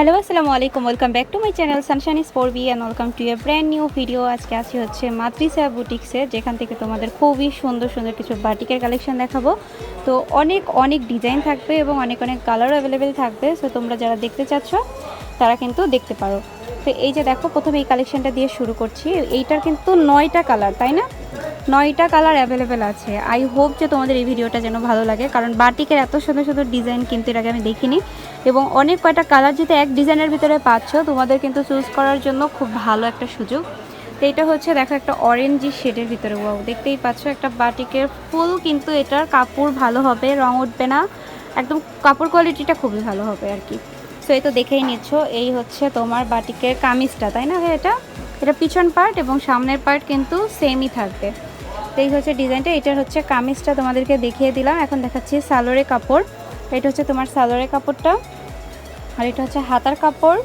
Hello আসসালামু আলাইকুম, welcome back to my channel sunshine is for B and welcome to a brand new video. আজকে আছি হচ্ছে মাতৃসা বুটিক্সে, যেখান থেকে তোমাদের খুবই সুন্দর সুন্দর কিছু বাটিকের কালেকশন দেখাবো। তো অনেক অনেক ডিজাইন থাকবে এবং অনেক অনেক কালারও অ্যাভেলেবেল থাকবে। সো তোমরা যারা দেখতে চাচ্ছ তারা কিন্তু দেখতে পারো। তো এই যে দেখো, প্রথমে এই কালেকশনটা দিয়ে শুরু করছি। এইটার কিন্তু 9টা কালার, তাই না? 9টা কালার অ্যাভেলেবেল আছে। আই হোপ যে তোমাদের এই ভিডিওটা যেন ভালো লাগে, কারণ বাটিকের এত সুন্দর সুন্দর ডিজাইন কিন্তু এর আগে আমি দেখিনি, এবং অনেক কয়টা কালার যেহেতু এক ডিজাইনের ভিতরে পাচ্ছ, তোমাদের কিন্তু চুজ করার জন্য খুব ভালো একটা সুযোগ। তো এটা হচ্ছে দেখো একটা অরেঞ্জি শেডের ভিতরে, ওয়াও দেখতেই পাচ্ছ একটা বাটিকের ফুল, কিন্তু এটার কাপড় ভালো হবে, রং উঠবে না, একদম কাপড় কোয়ালিটিটা খুবই ভালো হবে আর কি। সো এই তো দেখেই নিচ্ছ, এই হচ্ছে তোমার বাটিকের কামিজটা, তাই না? এটা এটা পিছন পার্ট এবং সামনের পার্ট কিন্তু সেমই থাকবে। তো এই হচ্ছে ডিজাইনটা, এটার হচ্ছে কামিজটা তোমাদেরকে দেখিয়ে দিলাম। এখন দেখাচ্ছি সালোয়ারের কাপড়। এটা হচ্ছে তোমার সালোয়ারের কাপড়টা, আর এটা হচ্ছে হাতার কাপড়।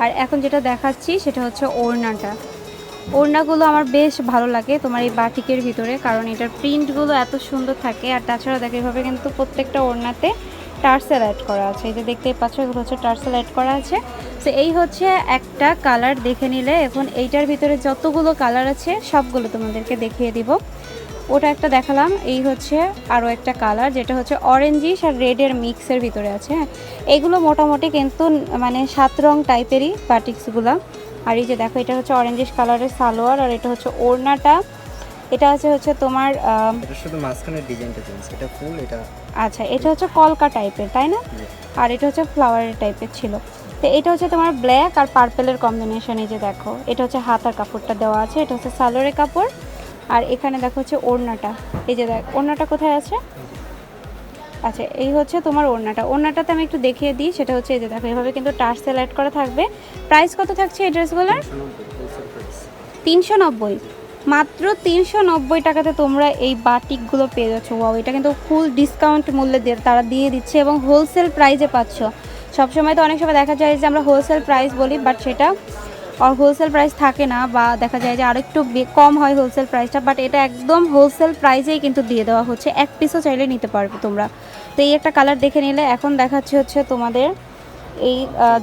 আর এখন যেটা দেখাচ্ছি সেটা হচ্ছে ওড়নাটা। ওড়নাগুলো আমার বেশ ভালো লাগে তোমার এই বাটিকের ভিতরে, কারণ এটার প্রিন্টগুলো এত সুন্দর থাকে। আর তাছাড়া দেখো এভাবে কিন্তু প্রত্যেকটা ওড়নাতে টার্সেল অ্যাড করা আছে, এই যে দেখতেই পাচ্ছ এগুলো হচ্ছে টার্সেল অ্যাড করা আছে। তো এই হচ্ছে একটা কালার দেখে নিলে। এখন এইটার ভিতরে যতগুলো কালার আছে সবগুলো তোমাদেরকে দেখিয়ে দিব। ওটা একটা দেখালাম, এই হচ্ছে আরও একটা কালার যেটা হচ্ছে অরেঞ্জিশ আর রেডের মিক্সের ভিতরে আছে। হ্যাঁ, এগুলো মোটামুটি কিন্তু মানে 7 রং টাইপেরই বাটিক্সগুলো। আর এই যে দেখো, এটা হচ্ছে অরেঞ্জিশ কালারের সালোয়ার, আর এটা হচ্ছে ওড়নাটা। এটা হচ্ছে তোমার এটা শুধু মাঝখানের ডিজাইনটা চেঞ্জ, এটা ফুল, এটা আচ্ছা, এটা হচ্ছে কলকা টাইপের, তাই না? আর এটা হচ্ছে ফ্লাওয়ারের টাইপের ছিল। তো এটা হচ্ছে তোমার ব্ল্যাক আর পার্পেলের কম্বিনেশন। এই যে দেখো, এটা হচ্ছে হাতার কাপড়টা দেওয়া আছে, এটা হচ্ছে সালোয়ারের কাপড়। আর এখানে দেখো হচ্ছে ওড়নাটা, এই যে দেখ ওড়নাটা কোথায় আছে। আচ্ছা, এই হচ্ছে তোমার ওড়নাটাতে আমি একটু দেখিয়ে দিই। সেটা হচ্ছে এই যে দেখো, এভাবে কিন্তু টার্সেল অ্যাড করা থাকবে। প্রাইস কত থাকছে এই ড্রেসগুলোর? 390, মাত্র 390 টাকাতে তোমরা এই বাটিকগুলো পেয়ে যাচ্ছ। ওয়াও, এটা কিন্তু ফুল ডিসকাউন্ট মূল্যে তারা দিয়ে দিচ্ছে এবং হোলসেল প্রাইসে পাচ্ছ। সবসময় তো অনেক সময় দেখা যায় যে আমরা হোলসেল প্রাইস বলি, বাট সেটা আর হোলসেল প্রাইস থাকে না, বা দেখা যায় যে আরেকটু কম হয় হোলসেল প্রাইসটা, বাট এটা একদম হোলসেল প্রাইসেই কিন্তু দিয়ে দেওয়া হচ্ছে। এক পিসও চাইলে নিতে পারবে তোমরা। তো এই একটা কালার দেখে নিলে। এখন দেখাচ্ছে হচ্ছে তোমাদের এই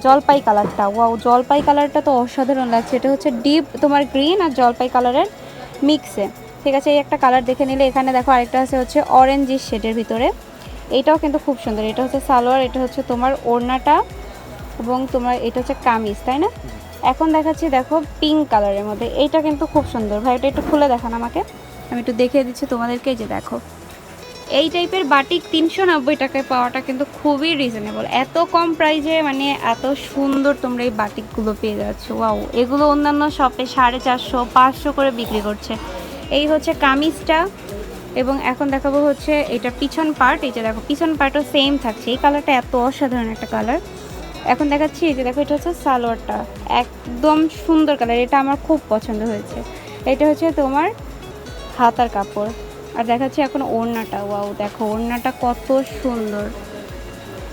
জলপাই কালারটা। ওয়াও, জলপাই কালারটা তো অসাধারণ লাগছে। এটা হচ্ছে ডিপ তোমার গ্রিন আর জলপাই কালারের মিক্সে। ঠিক আছে, এই একটা কালার দেখে নিলে। এখানে দেখো আরেকটা আছে হচ্ছে অরেঞ্জিশ শেডের ভিতরে, এইটাও কিন্তু খুব সুন্দর। এটা হচ্ছে সালোয়ার, এটা হচ্ছে তোমার ওড়নাটা, এবং তোমার এটা হচ্ছে কামিজ, তাই না? এখন দেখাচ্ছি দেখো পিঙ্ক কালারের মধ্যে, এইটা কিন্তু খুব সুন্দর। ভাই এটা একটু খুলে দেখান আমাকে, আমি একটু দেখিয়ে দিচ্ছি তোমাদেরকে। যে দেখো, এই টাইপের বাটিক 390 টাকায় পাওয়াটা কিন্তু খুবই রিজনেবল। এত কম প্রাইসে মানে এত সুন্দর তোমরা এই বাটিকগুলো পেয়ে যাচ্ছ। ওয়াও, এগুলো অন্যান্য শপে 450 500 করে বিক্রি করছে। এই হচ্ছে কামিজটা, এবং এখন দেখাবো হচ্ছে এটা পিছন পার্ট। এই যে দেখো, পিছন পার্টও সেম থাকছে। এই কালারটা এত অসাধারণ একটা কালার। এখন দেখাচ্ছি এই যে দেখো, এটা হচ্ছে সালোয়ারটা, একদম সুন্দর কালার, এটা আমার খুব পছন্দ হয়েছে। এটা হচ্ছে তোমার হাতার কাপড়। আর দেখাচ্ছি এখন ওড়নাটা। ওয়াও, দেখো ওড়নাটা কত সুন্দর,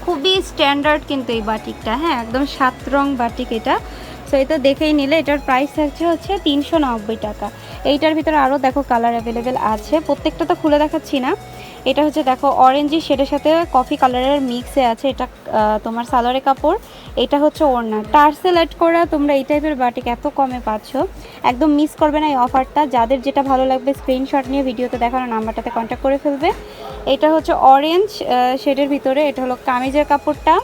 খুবই স্ট্যান্ডার্ড কিন্তু এই বাটিকটা। হ্যাঁ, একদম 7 রং বাটিক এটা। সো এটা দেখেই নিলে। এটার প্রাইস থাকছে হচ্ছে 390 টাকা। এইটার ভিতরে আরও দেখো কালার অ্যাভেলেবেল আছে, প্রত্যেকটা তো খুলে দেখাচ্ছি না। এটা হচ্ছে দেখো অরেঞ্জি শেডের সাথে কফি কালারের মিক্সে আছে। এটা তোমার সালোয়ারের কাপড়, এটা হচ্ছে ওড়না। টার্সেল অ্যাড করা তোমরা এই টাইপের বাটিক এত কমে পাচ্ছ, একদম মিস করবে না এই অফারটা। যাদের যেটা ভালো লাগবে স্ক্রিনশট নিয়ে ভিডিওতে দেখানো নাম্বারটাতে কন্ট্যাক্ট করে ফেলবে। এটা হচ্ছে অরেঞ্জ শেডের ভিতরে, এটা হলো কামিজের কাপড়টা,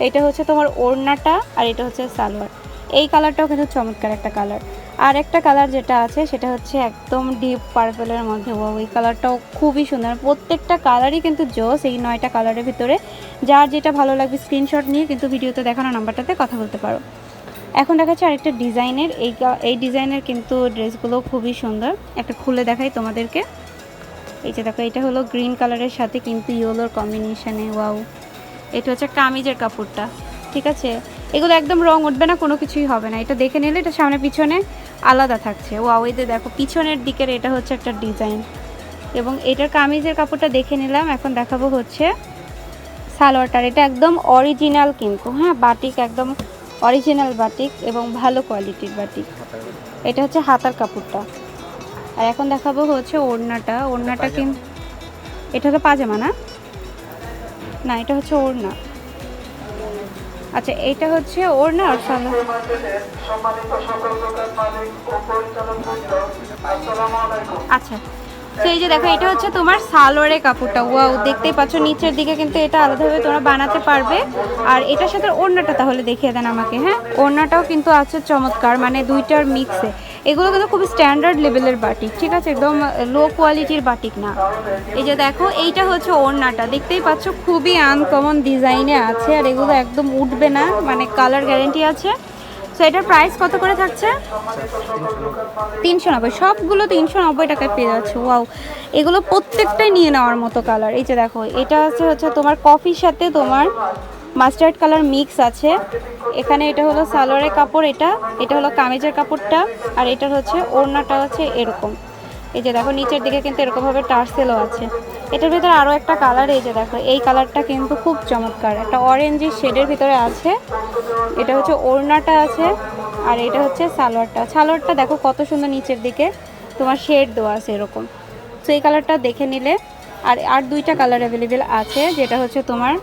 এটা হচ্ছে তোমার ওড়নাটা, আর এটা হচ্ছে সালোয়ার। এই কালারটাও কিন্তু চমৎকার একটা কালার। আর একটা কালার যেটা আছে সেটা হচ্ছে একদম ডিপ পার্পলের মধ্যে। ওই কালারটাও খুবই সুন্দর। প্রত্যেকটা কালারই কিন্তু জোস এই 9টা কালারের ভিতরে। যার যেটা ভালো লাগবে স্ক্রিনশট নিয়ে কিন্তু ভিডিওতে দেখানো নাম্বারটাতে কথা বলতে পারো। এখন দেখাচ্ছে আরেকটা ডিজাইনের, এই ডিজাইনের কিন্তু ড্রেসগুলো খুবই সুন্দর। একটা খুলে দেখাই তোমাদেরকে। এই যে দেখো, এটা হলো গ্রিন কালারের সাথে কিন্তু ইয়েলোর কম্বিনেশনে। ওয়াও, এটা হচ্ছে কামিজের কাপড়টা। ঠিক আছে, এগুলো একদম রং উঠবে না, কোনো কিছুই হবে না। এটা দেখে নিলে এটা সামনে পিছনে আলাদা থাকছে। ওয়াও, এই যে দেখো পিছনের দিকের এটা হচ্ছে একটা ডিজাইন, এবং এটার কামিজের কাপড়টা দেখে নিলাম। এখন দেখাবো হচ্ছে সালোয়ারটার। এটা একদম অরিজিনাল কিন্তু, হ্যাঁ, বাটিক একদম অরিজিনাল বাটিক এবং ভালো কোয়ালিটির বাটিক। এটা হচ্ছে হাতার কাপড়টা। আর এখন দেখাবো হচ্ছে ওড়নাটা কিন্তু এটা হলো পাজামা, না না, এটা হচ্ছে ওড়না। আচ্ছা এইটা হচ্ছে ওড়না আর সালোয়ার। আচ্ছা, তো এই যে দেখো এটা হচ্ছে তোমার সালোয়ারের কাপড়টা। ওয়াও, দেখতেই পাচ্ছ নিচের দিকে কিন্তু এটা আলাদাভাবে তোমরা বানাতে পারবে। আর এটার সাথে ওড়নাটা তাহলে দেখিয়ে দেন আমাকে। হ্যাঁ, ওড়নাটাও কিন্তু আছে চমৎকার, মানে দুইটার মিক্সে। এগুলো কিন্তু খুব স্ট্যান্ডার্ড লেভেলের বাটিক, ঠিক আছে, একদম লো কোয়ালিটির বাটিক না। এই যে দেখো এইটা হচ্ছে ওড়নাটা, দেখতেই পাচ্ছ খুবই আনকমন ডিজাইনে আছে, আর এগুলো একদম উঠবে না, মানে কালার গ্যারেন্টি আছে। সো এটার প্রাইস কত করে থাকছে? 390। সবগুলো 390 টাকায় পেয়ে যাচ্ছে। ওয়াও, এগুলো প্রত্যেকটাই নিয়ে নেওয়ার মতো কালার। এই যে দেখো এটা হচ্ছে তোমার কফির সাথে তোমার মাস্টার্ড কালার মিক্স আছে। এখানে এটা হলো সালোয়ারের কাপড়, এটা হলো কামিজের কাপড়টা, আর এটার হচ্ছে ওড়নাটা হচ্ছে এরকম। এই যে দেখো নিচের দিকে কিন্তু এরকমভাবে টার্সেলও আছে। এটার ভিতরে আরও একটা কালার, এই যে দেখো এই কালারটা কিন্তু খুব চমৎকার, একটা অরেঞ্জি শেডের ভিতরে আছে। এটা হচ্ছে ওড়নাটা আছে, আর এটা হচ্ছে সালোয়ারটা দেখো কত সুন্দর, নিচের দিকে তোমার শেড দেওয়া আছে এরকম। তো এই কালারটা দেখে নিলে। আর দুইটা কালার অ্যাভেলেবেল আছে, যেটা হচ্ছে তোমার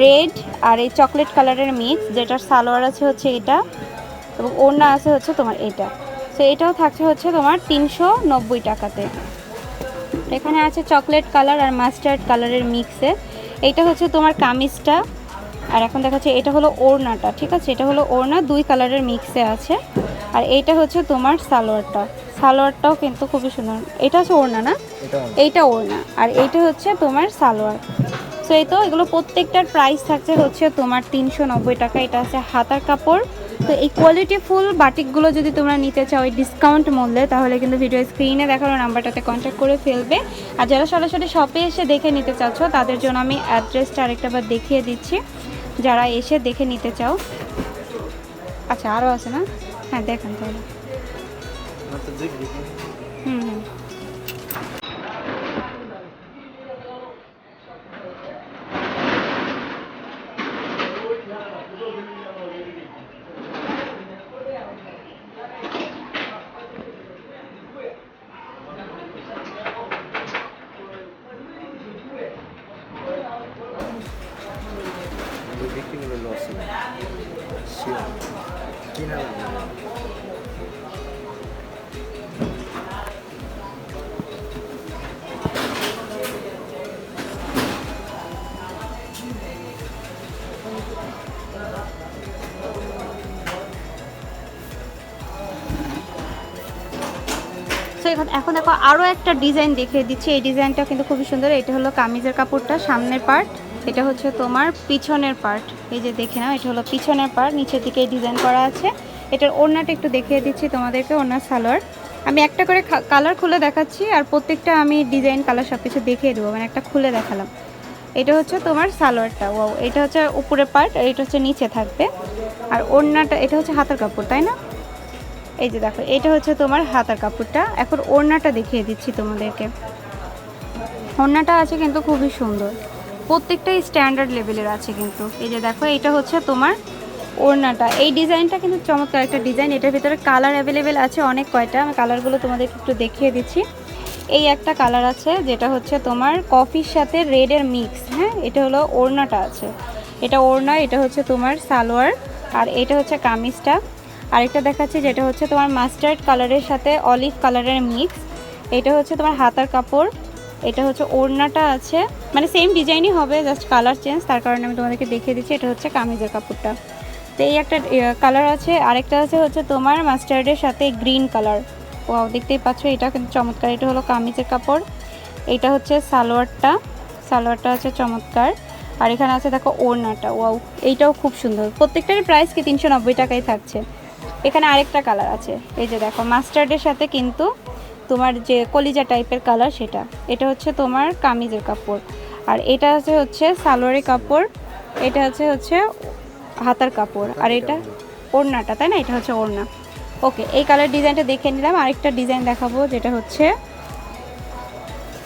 রেড আর এই চকলেট কালারের মিক্স, যেটার সালোয়ার আছে হচ্ছে এটা, এবং ওড়না আছে হচ্ছে তোমার এটা। তো এটাও থাকছে হচ্ছে তোমার 390 টাকাতে। এখানে আছে চকলেট কালার আর মাস্টার্ড কালারের মিক্সে। এইটা হচ্ছে তোমার কামিজটা, আর এখন দেখাচ্ছে এটা হলো ওড়নাটা, ঠিক আছে, এটা হলো ওড়না, দুই কালারের মিক্সে আছে। আর এইটা হচ্ছে তোমার সালোয়ারটাও কিন্তু খুবই সুন্দর। এটা হচ্ছে ওড়না না, এইটা ওড়না, আর এইটা হচ্ছে তোমার সালোয়ার। সো এই তো এগুলো প্রত্যেকটার প্রাইস থাকছে হচ্ছে তোমার 390 টাকা। এটা আছে হাতার কাপড়। তো এই কোয়ালিটি ফুল বাটিকগুলো যদি তোমরা নিতে চাও এই ডিসকাউন্ট মূল্যে, তাহলে কিন্তু ভিডিও স্ক্রিনে দেখানো নাম্বারটাতে কন্ট্যাক্ট করে ফেলবে। আর যারা সরাসরি শপে এসে দেখে নিতে চাচ্ছ, তাদের জন্য আমি অ্যাড্রেসটা আরেকটাবার দেখিয়ে দিচ্ছি, যারা এসে দেখে নিতে চাও। আচ্ছা আরও আছে না? হ্যাঁ দেখেন তাহলে। হুম হুম। বিক্রিগুলো লস কিনা সো এখন দেখো আরও একটা ডিজাইন দেখিয়ে দিচ্ছি। এই ডিজাইনটা কিন্তু খুবই সুন্দর। এটা হলো কামিজের কাপড়টা, সামনের পার্ট, এটা হচ্ছে তোমার পিছনের পার্ট। এই যে দেখে নাও, এটা হলো পিছনের পার্ট, নিচের দিকে ডিজাইন করা আছে। এটার ওড়নাটা একটু দেখিয়ে দিচ্ছি তোমাদেরকে, ওড়নার সালোয়ার। আমি একটা করে কালার খুলে দেখাচ্ছি, আর প্রত্যেকটা আমি ডিজাইন কালার সব কিছু দেখিয়ে দেবো, মানে একটা খুলে দেখালাম। এটা হচ্ছে তোমার সালোয়ারটা। ও এটা হচ্ছে উপরের পার্ট, আর এটা হচ্ছে নিচে থাকবে। আর ওড়নাটা, এটা হচ্ছে হাতার কাপড়, তাই না? এই যে দেখো এটা হচ্ছে তোমার হাতার কাপড়টা। এখন ওড়নাটা দেখিয়ে দিচ্ছি তোমাদেরকে। ওড়নাটা আছে কিন্তু খুবই সুন্দর, প্রত্যেকটাই স্ট্যান্ডার্ড লেভেলের আছে কিন্তু। এই যে দেখো এটা হচ্ছে তোমার ওড়নাটা। এই ডিজাইনটা কিন্তু চমৎকার একটা ডিজাইন। এটার ভিতরে কালার অ্যাভেলেবেল আছে অনেক কয়টা, আমি কালারগুলো তোমাদেরকে একটু দেখিয়ে দিচ্ছি। এই একটা কালার আছে, যেটা হচ্ছে তোমার কফির সাথে রেডের মিক্স। হ্যাঁ, এটা হলো ওড়নাটা আছে, এটা ওড়না, এটা হচ্ছে তোমার সালোয়ার, আর এটা হচ্ছে কামিজটা। আরেকটা দেখাচ্ছি, যেটা হচ্ছে তোমার মাস্টার্ড কালারের সাথে অলিভ কালারের মিক্স। এটা হচ্ছে তোমার হাতার কাপড়, এটা হচ্ছে ওড়নাটা আছে, মানে সেম ডিজাইনই হবে, জাস্ট কালার চেঞ্জ, তার কারণে আমি তোমাদেরকে দেখিয়ে দিচ্ছি। এটা হচ্ছে কামিজের কাপড়টা। তো এই একটা কালার আছে। আরেকটা হচ্ছে তোমার মাস্টার্ডের সাথে গ্রিন কালার। ওয়াও, দেখতেই পাচ্ছ এটা কিন্তু চমৎকার। এটা হলো কামিজের কাপড়, এটা হচ্ছে সালোয়ারটা হচ্ছে চমৎকার। আর এখানে আছে দেখো ওড়নাটা। ওয়াও, এইটাও খুব সুন্দর। প্রত্যেকটারই প্রাইস কি 390 টাকাই থাকছে। এখানে আরেকটা কালার আছে, এই যে দেখো মাস্টার্ডের সাথে কিন্তু তোমার যে কলিজা টাইপের কালার, সেটা। এটা হচ্ছে তোমার কামিজের কাপড়, আর এটা হচ্ছে সালোয়ারের কাপড়, এটা হচ্ছে হাতার কাপড়, আর এটা ওড়নাটা, তাই না? এটা হচ্ছে ওড়না। ওকে, এই কালার ডিজাইনটা দেখে নিলাম। আরেকটা ডিজাইন দেখাবো, যেটা হচ্ছে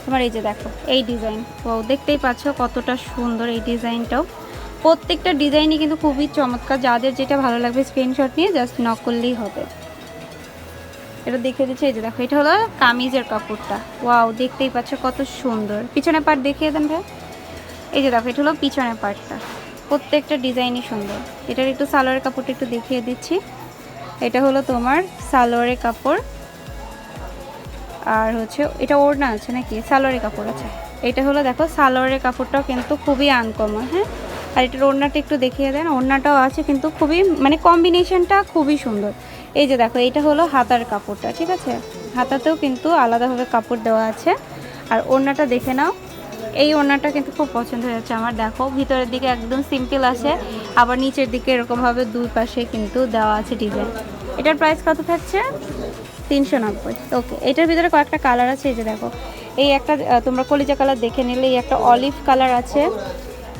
তোমার এই যে দেখো এই ডিজাইন। ও দেখতেই পাচ্ছ কতটা সুন্দর এই ডিজাইনটাও। প্রত্যেকটা ডিজাইনই কিন্তু খুবই চমৎকার। যাদের যেটা ভালো লাগবে স্ক্রিনশট নিয়ে জাস্ট নক করলেই হবে। এটা দেখিয়ে দিচ্ছি, এই যে দেখো এটা হলো কামিজের কাপড়টা। ওয়াও, দেখতেই পাচ্ছ কত সুন্দর। পিছনের পার্ট দেখিয়ে দেন ভাই। এই যে দেখো এটা হলো পিছনের পার্টটা। প্রত্যেকটা ডিজাইনই সুন্দর। এটার একটু সালোয়ারের কাপড়টা একটু দেখিয়ে দিচ্ছি। এটা হলো তোমার সালোয়ারের কাপড়, আর হচ্ছে এটা ওড়না আছে নাকি, সালোয়ারের কাপড় আছে। এটা হলো দেখো সালোয়ারের কাপড়টাও কিন্তু খুবই আনকমন। হ্যাঁ, আর এটার ওড়নাটা একটু দেখিয়ে দেন। ওড়নাটাও আছে কিন্তু খুবই মানে কম্বিনেশনটা খুবই সুন্দর। এই যে দেখো এটা হলো হাতার কাপড়টা, ঠিক আছে, হাতাতেও কিন্তু আলাদাভাবে কাপড় দেওয়া আছে। আর ওড়নাটা দেখে নাও, এই ওড়নাটা কিন্তু খুব পছন্দ হয়েছে আমার। দেখো ভিতরের দিকে একদম সিম্পল আছে, আবার নিচের দিকে এরকমভাবে দুই পাশে কিন্তু দেওয়া আছে ডিজাইন। এটার প্রাইস কত থাকছে? 390। ওকে, এটার ভিতরে কয়েকটা কালার আছে। এই যে দেখো, এই একটা তোমরা কলিজা কালার দেখে নিলে, এই একটা অলিভ কালার আছে,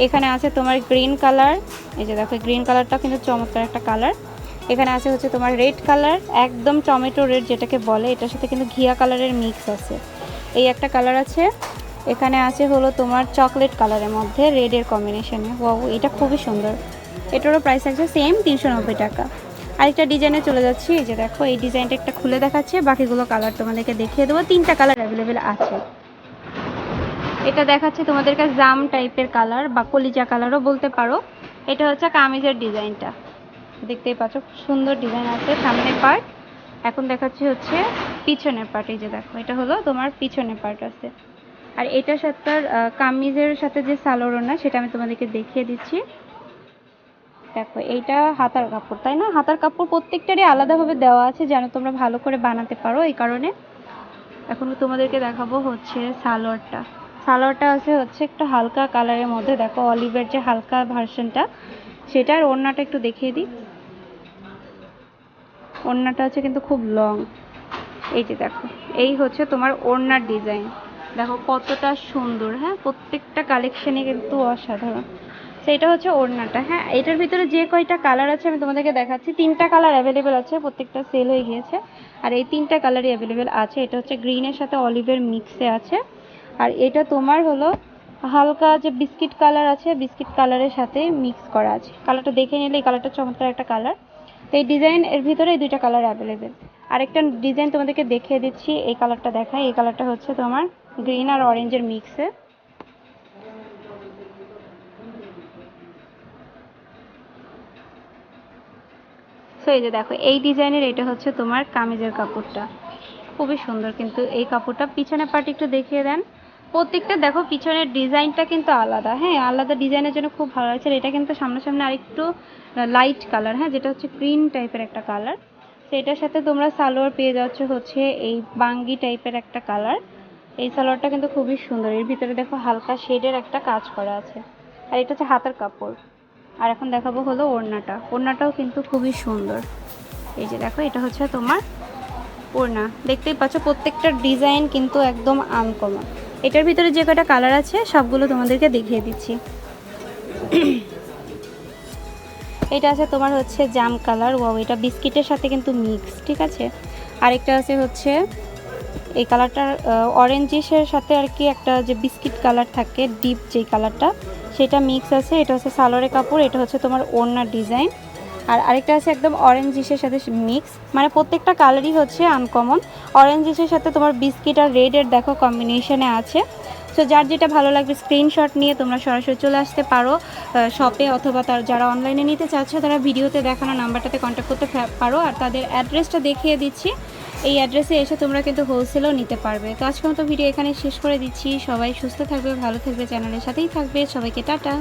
এখানে আছে তোমার গ্রিন কালার। এই যে দেখো গ্রিন কালারটা কিন্তু চমৎকার একটা কালার। এখানে আছে হচ্ছে তোমার রেড কালার, একদম টমেটো রেড যেটাকে বলে, এটার সাথে কিন্তু ঘিয়া কালারের মিক্স আছে। এই একটা কালার আছে। এখানে আছে হলো তোমার চকলেট কালারের মধ্যে রেডের কম্বিনেশনে। ওয়াও, এটা খুবই সুন্দর। এটারও প্রাইস আছে সেম 390 টাকা। আরেকটা ডিজাইনে চলে যাচ্ছি। এই যে দেখো, এই ডিজাইনটা একটা খুলে দেখাচ্ছে, বাকিগুলো কালার তোমাদেরকে দেখিয়ে দেবো। 3টা কালার অ্যাভেলেবেল আছে। এটা দেখাচ্ছে তোমাদেরকে জাম টাইপের কালার বা কলিজা কালারও বলতে পারো। এটা হচ্ছে কামিজের ডিজাইনটা, দেখতেই পাচ্ছ খুব সুন্দর ডিজাইন আছে সামনের পার্ট। এখন দেখাচ্ছি হচ্ছে পিছনের পার্ট। এই যে দেখো, এটা হলো তোমার পিছনের পার্ট আছে। আর এটার সাথে কামিজের সাথে যে সালোয়ার ওড়না সেটা আমি তোমাদেরকে দেখিয়ে দিচ্ছি। দেখো এইটা হাতার কাপড়, তাই না? হাতার কাপড় প্রত্যেকটারই আলাদাভাবে দেওয়া আছে যেন তোমরা ভালো করে বানাতে পারো, এই কারণে। এখন তোমাদেরকে দেখাবো হচ্ছে সালোয়ারটা। সালোয়ারটা আছে হচ্ছে একটু হালকা কালারের মধ্যে, দেখো অলিভের যে হালকা ভার্সনটা সেটার। ওড়নাটা একটু দেখিয়ে দিই। ওড়নাটা আছে কিন্তু খুব লং। এই যে দেখো, এই হচ্ছে তোমার ওড়নার ডিজাইন। দেখো কতটা সুন্দর। হ্যাঁ, প্রত্যেকটা কালেকশনই কিন্তু অসাধারণ। সেটা হচ্ছে ওড়নাটা। হ্যাঁ, এটার ভিতরে যে কয়টা কালার আছে আমি তোমাদেরকে দেখাচ্ছি। 3টা কালার অ্যাভেলেবেল আছে, প্রত্যেকটা সেল হয়ে গিয়েছে। আর এই 3টা কালারই অ্যাভেলেবেল আছে। এটা হচ্ছে গ্রিনের সাথে অলিভের মিক্সে আছে। আর এটা তোমার হলো হালকা যে বিস্কিট কালার আছে, বিস্কিট কালারের সাথে মিক্স করা আছে। কালারটা দেখে নিলে, এই কালারটা চমৎকার একটা কালার। তো এই ডিজাইন এর ভিতরে এই 2টা কালার অ্যাভেলেবেল। আরেকটা ডিজাইন তোমাদেরকে দেখিয়ে দিচ্ছি। এই কালারটা দেখাই। এই কালারটা হচ্ছে তোমার গ্রিন আর অরেঞ্জের মিক্সে। সো এই যে দেখো, এই ডিজাইনের এটা হচ্ছে তোমার কামিজের কাপড়টা, খুবই সুন্দর। কিন্তু এই কাপড়টা পিছনের পার্ট একটু দেখিয়ে দেন। প্রত্যেকটা দেখো পিছনের ডিজাইনটা কিন্তু আলাদা। হ্যাঁ, আলাদা ডিজাইনের জন্য খুব ভালো লাগছে। এটা কিন্তু সামনাসামনি আরেকটু লাইট কালার, হ্যাঁ, যেটা হচ্ছে গ্রিন টাইপের একটা কালার। তো এটার সাথে তোমরা সালোয়ার পেয়ে যাচ্ছ হচ্ছে এই বাঙ্গি টাইপের একটা কালার। এই সালোয়ারটা কিন্তু খুবই সুন্দর। এর ভিতরে দেখো হালকা শেডের একটা কাজ করা আছে। আর এটা হচ্ছে হাতের কাপড়। আর এখন দেখাবো হলো ওড়নাটা। ওড়নাটাও কিন্তু খুবই সুন্দর। এই যে দেখো, এটা হচ্ছে তোমার ওড়না। দেখতেই পাচ্ছ প্রত্যেকটা ডিজাইন কিন্তু একদম আনকমন। এটার ভিতরে যে কয়টা কালার আছে সবগুলো তোমাদেরকে দেখিয়ে দিচ্ছি। এটা আছে তোমার হচ্ছে জাম কালার। ওয়াও, এটা বিস্কিটের সাথে কিন্তু মিক্স, ঠিক আছে। আরেকটা আছে হচ্ছে এই কালারটার অরেঞ্জিসের সাথে আর কি একটা যে বিস্কিট কালার থাকে ডিপ, যেই কালারটা সেটা মিক্স আছে। এটা হচ্ছে সালোয়ারের কাপড়। এটা হচ্ছে তোমার ওড়নার ডিজাইন। আর আরেকটা আছে একদম অরেঞ্জিসের সাথে মিক্স, মানে প্রত্যেকটা কালারই হচ্ছে আনকমন। অরেঞ্জিসের সাথে তোমার বিস্কিট আর রেডের দেখো কম্বিনেশনে আছে। সো যার যেটা ভালো লাগবে স্ক্রিনশট নিয়ে তোমরা সরাসরি চলে আসতে পারো শপে, অথবা তার যারা অনলাইনে নিতে চাচ্ছে তারা ভিডিওতে দেখানো নাম্বারটাতে কন্ট্যাক্ট করতে পারো। আর তাদের অ্যাড্রেসটা দেখিয়ে দিচ্ছি। এই অ্যাড্রেসে এসে তোমরা কিন্তু হোলসেলও নিতে পারবে। তো আজকের মতো ভিডিও এখানে শেষ করে দিচ্ছি। সবাই সুস্থ থাকবে, ভালো থাকবে, চ্যানেলের সাথেই থাকবে। সবাইকে টাটা।